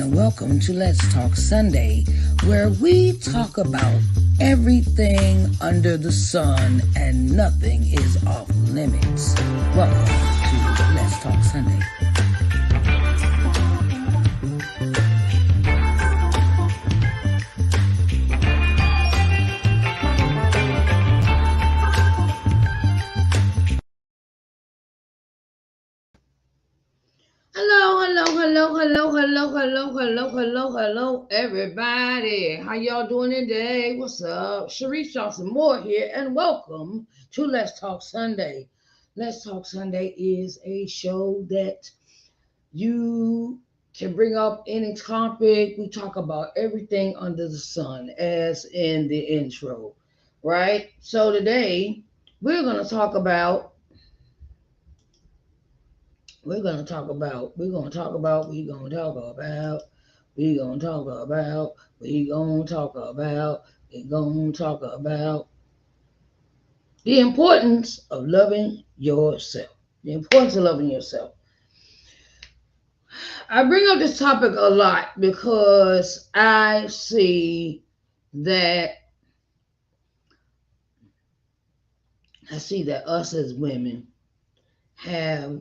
and welcome to Let's Talk Sunday, where we talk about everything under the sun and nothing is off limits. Welcome to Let's Talk Sunday. Hello, everybody. How y'all doing today? What's up? Sharice Johnson Moore here, and welcome to Let's Talk Sunday. Let's Talk Sunday is a show that you can bring up any topic. We talk about everything under the sun, as in the intro, right? So today we're going to talk about we're gonna talk about we're gonna talk about we're gonna talk about we're gonna talk about we're gonna talk about we're gonna talk about the importance of loving yourself. The importance of loving yourself. I bring up this topic a lot because I see that us as women have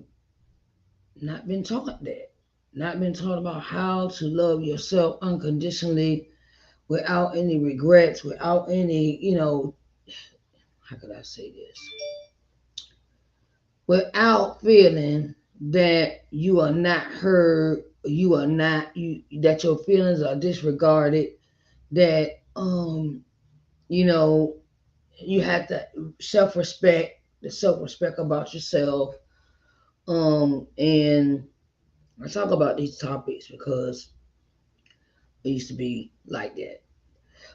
not been taught that. Not been taught about how to love yourself unconditionally without any regrets, without any, how could I say this? Without feeling that you are not heard, that your feelings are disregarded, that you have to the self-respect about yourself. And I talk about these topics because it used to be like that,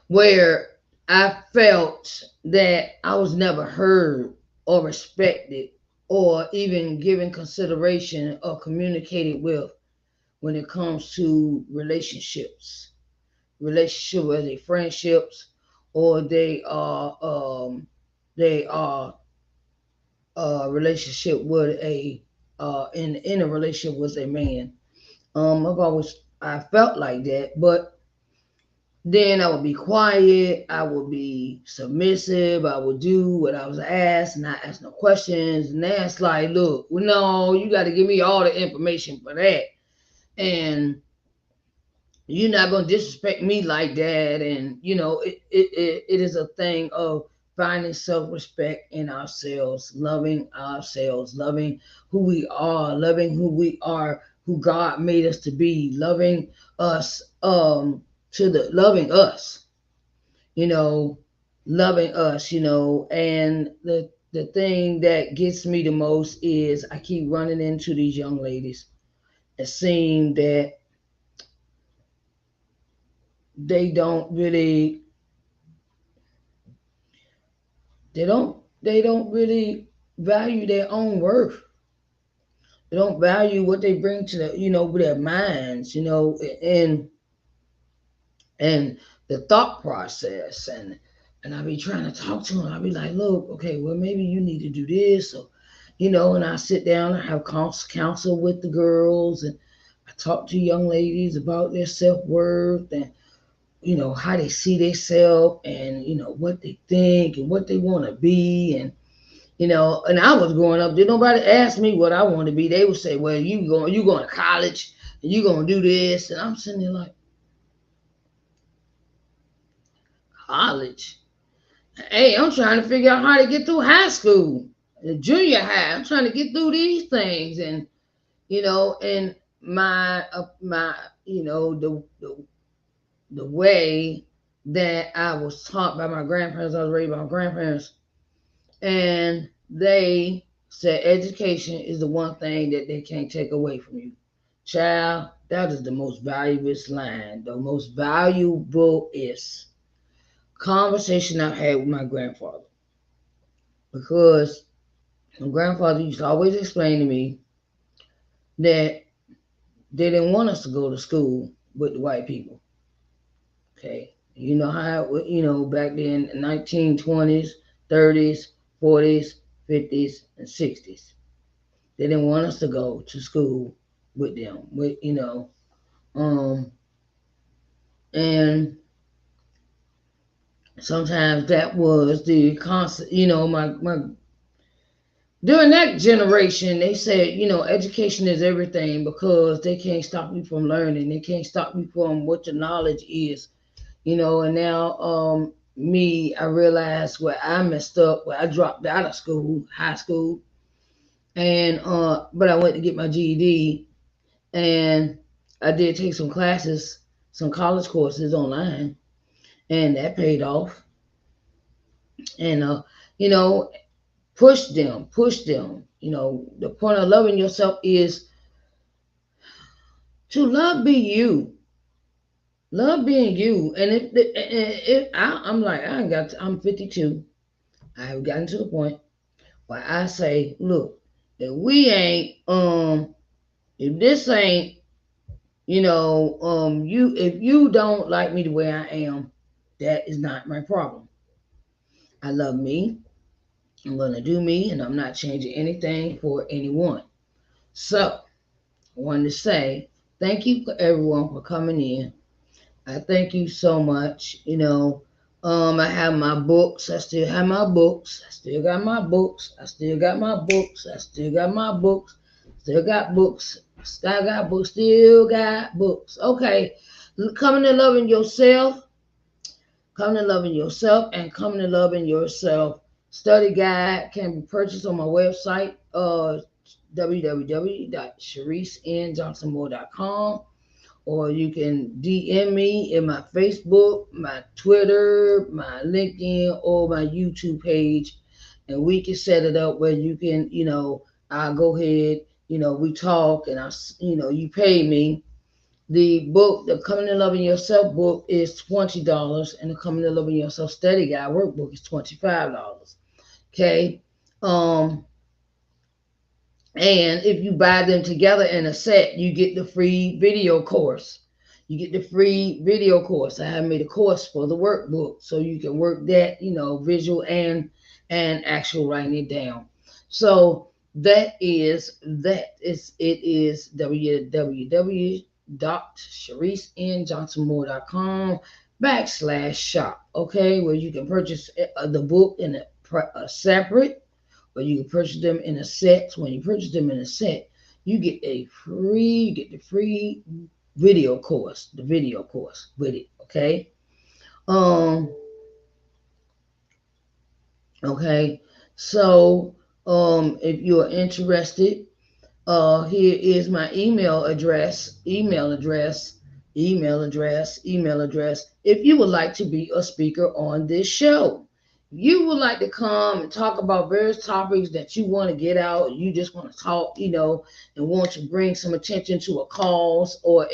where I felt that I was never heard or respected or even given consideration or communicated with when it comes to relationship, whether they friendships or they are a relationship with in a relationship with a man. I felt like that, but then I would be quiet, I would be submissive, I would do what I was asked, not ask no questions. And that's like, look, no, you got to give me all the information for that. And you're not going to disrespect me like that. And, it is a thing of finding self-respect in ourselves, loving who we are, who God made us to be, loving us, loving us, you know, loving us, and the thing that gets me the most is I keep running into these young ladies that seem that they don't really they don't really value their own worth. They don't value what they bring to their minds, and the thought process. And I be trying to talk to them. I be like, look, okay, well, maybe you need to do this, or and I sit down and have counsel with the girls, and I talk to young ladies about their self-worth and how they see themselves, and what they think and what they want to be. And I was growing up, did nobody ask me what I want to be. They would say, well, you going to college and you going to do this. And I'm sitting there like, college? Hey, I'm trying to figure out how to get through high school, junior high. I'm trying to get through these things. And and my the way that I was taught by my grandparents. I was raised by my grandparents, and they said education is the one thing that they can't take away from you. Child, that is the most valuable line. The most valuable is conversation I've had with my grandfather. Because my grandfather used to always explain to me that they didn't want us to go to school with the white people. Okay. You know how, back then, 1920s, 30s, 40s, 50s, and 60s. They didn't want us to go to school with them, And sometimes that was the constant, my during that generation, they said, education is everything because they can't stop you from learning. They can't stop you from what your knowledge is, and now, I realized where I messed up, where I dropped out of school, high school, and but I went to get my GED, and I did take some classes, some college courses online, and that paid off. And you know, push them. The point of loving yourself is to love be you, love being you. And I'm like, I'm 52. I have gotten to the point where I say, look, if we ain't if this ain't if you don't like me the way I am, that is not my problem. I love me. I'm gonna do me, and I'm not changing anything for anyone. So I wanted to say thank you for everyone for coming in. I thank you so much. I have my books. I still have my books. I still got my books. I still got my books. I still got my books. Still got books. Still got books. Still got books. Okay. Coming to loving yourself. Coming to loving yourself and coming to loving yourself. Study guide can be purchased on my website, www.sharicenjohnsonmoore.com, or you can DM me in my Facebook, my Twitter, my LinkedIn, or my YouTube page, and we can set it up where you can, I'll go ahead, we talk, and you pay me. The book, the Coming to Loving Yourself book, is $20, and the Coming to Loving Yourself Study Guide workbook is $25. Okay. And if you buy them together in a set, you get the free video course. You get the free video course. I have made a course for the workbook, so you can work that, visual and actual writing it down. So it is www.sharicenjohnsonmoore.com/shop. Okay, where you can purchase the book in a separate, or you can purchase them in a set. So when you purchase them in a set, you get the free video course, the video course with it. Okay. Um. Okay. So, if you are interested, here is my email address. If you would like to be a speaker on this show, you would like to come and talk about various topics that you want to get out, you just want to talk, and want to bring some attention to a cause, or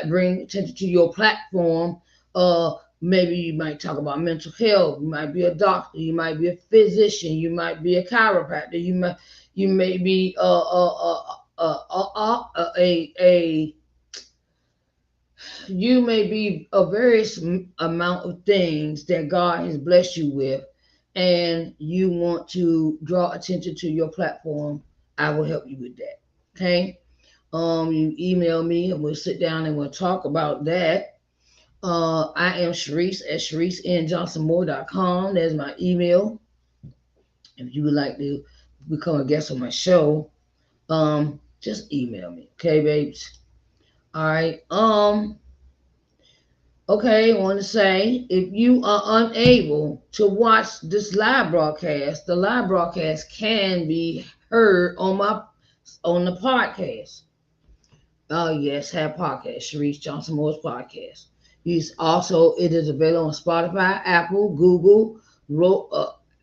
bring attention to your platform. Maybe you might talk about mental health. You might be a doctor. You might be a physician. You might be a chiropractor. You may be a you may be a various amount of things that God has blessed you with, and you want to draw attention to your platform. I will help you with that. Okay. You email me and we'll sit down and we'll talk about that. I am Sharice at ShariceNJohnsonMoore.com. There's my email. If you would like to become a guest on my show, just email me. Okay, babes. All right. Okay, I want to say, if you are unable to watch this live broadcast, the live broadcast can be heard on the podcast. Oh yes, have podcast, Sharice Johnson Moore's podcast. It is available on Spotify, Apple, Google,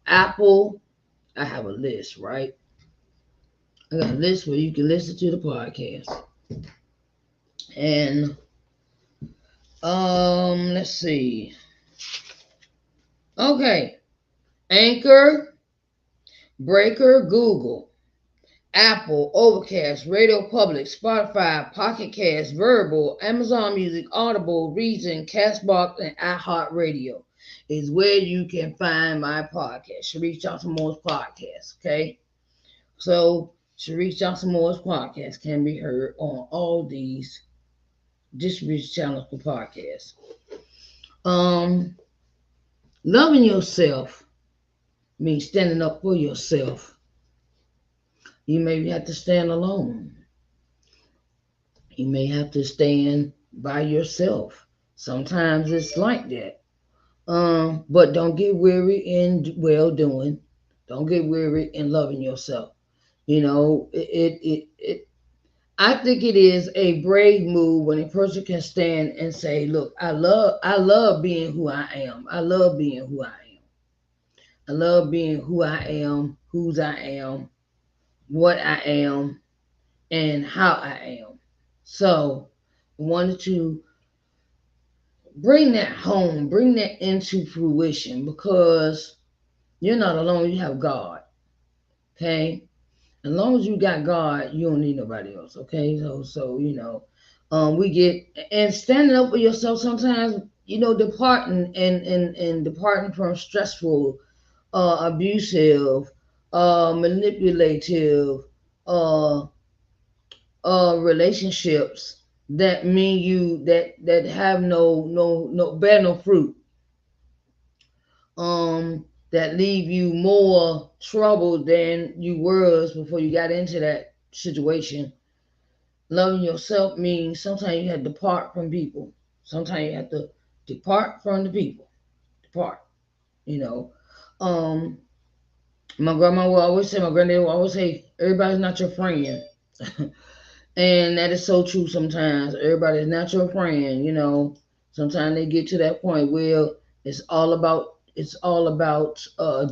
Apple. I have a list, right? I got a list where you can listen to the podcast. And let's see. Okay. Anchor, Breaker, Google, Apple, Overcast, Radio Public, Spotify, Pocket Cast, Verbal, Amazon Music, Audible, Reason, Castbox, and iHeartRadio is where you can find my podcast, Sharice Johnson Moore's podcast. Okay. So Sharice Johnson Moore's podcast can be heard on all these distribution channels for podcasts. Um, Loving yourself means standing up for yourself. You may have to stand alone. You may have to stand by yourself. Sometimes it's like that. But don't get weary in well doing. Don't get weary in loving yourself. You know, I think it is a brave move when a person can stand and say, "Look, I love being who I am. I love being who I am. I love being who I am, whose I am, what I am, and how I am." So, I wanted to bring that home, bring that into fruition because you're not alone. You have God. Okay, as long as you got God, you don't need nobody else. Okay, so we get and standing up for yourself sometimes. Departing and departing from stressful, abusive, manipulative, uh, relationships that mean you that have no bear no fruit, that leave you more trouble than you was before you got into that situation. Loving yourself means sometimes you have to depart from people. Sometimes you have to depart from the people. Depart. You know. Um, my grandma will always say, my granddad will always say, everybody's not your friend. And that is so true sometimes. Everybody's not your friend. Sometimes they get to that point where it's all about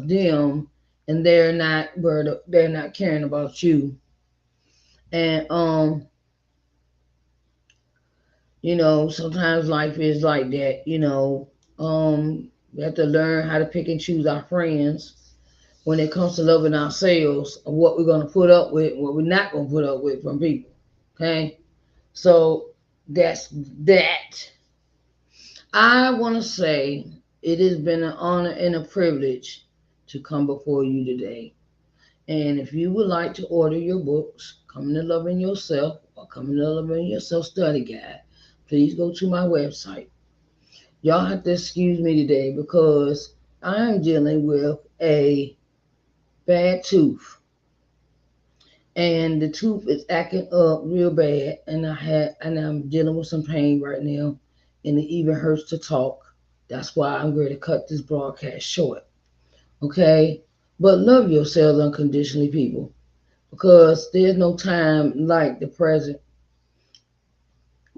them, and they're not caring about you. And sometimes life is like that. We have to learn how to pick and choose our friends when it comes to loving ourselves, of what we're going to put up with, what we're not going to put up with from people. Okay? So that's that. I want to say it has been an honor and a privilege to come before you today. And if you would like to order your books, Coming to Loving Yourself or Coming to Loving Yourself Study Guide, please go to my website. Y'all have to excuse me today because I am dealing with a bad tooth. And the tooth is acting up real bad, and I'm dealing with some pain right now, and it even hurts to talk. That's why I'm going to cut this broadcast short. Okay? But love yourselves unconditionally, people, because there's no time like the present.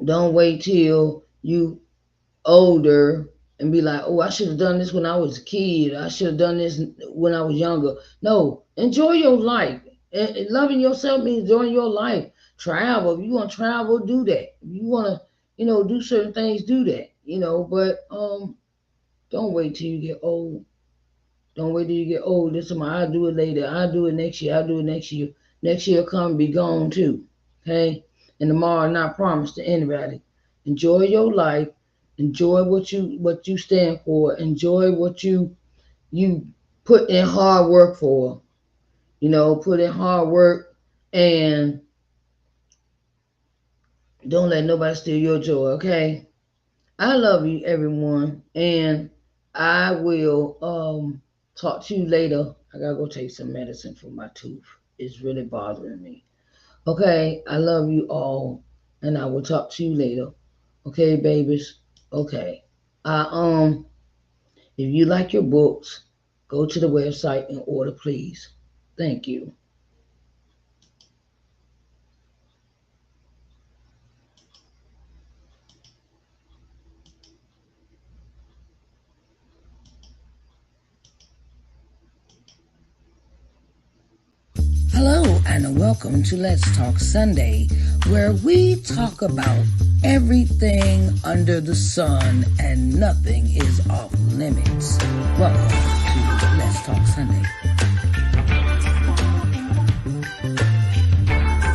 Don't wait till you older and be like, oh, I should have done this when I was a kid. I should have done this when I was younger. No, enjoy your life. And loving yourself means enjoying your life. Travel. If you want to travel, do that. If you want to, do certain things, do that. But don't wait till you get old. Don't wait till you get old. This is I'll do it later. I'll do it next year. I'll do it next year. Next year come be gone too. Okay? And tomorrow not promised to anybody. Enjoy your life. Enjoy what you stand for. Enjoy what you put in hard work for. Put in hard work, and don't let nobody steal your joy, okay? I love you, everyone, and I will talk to you later. I gotta go take some medicine for my tooth. It's really bothering me. Okay, I love you all, and I will talk to you later. Okay, babies. Okay. If you like your books, go to the website and order, please. Thank you. Hello and welcome to Let's Talk Sunday, where we talk about everything under the sun and nothing is off limits. Welcome to Let's Talk Sunday.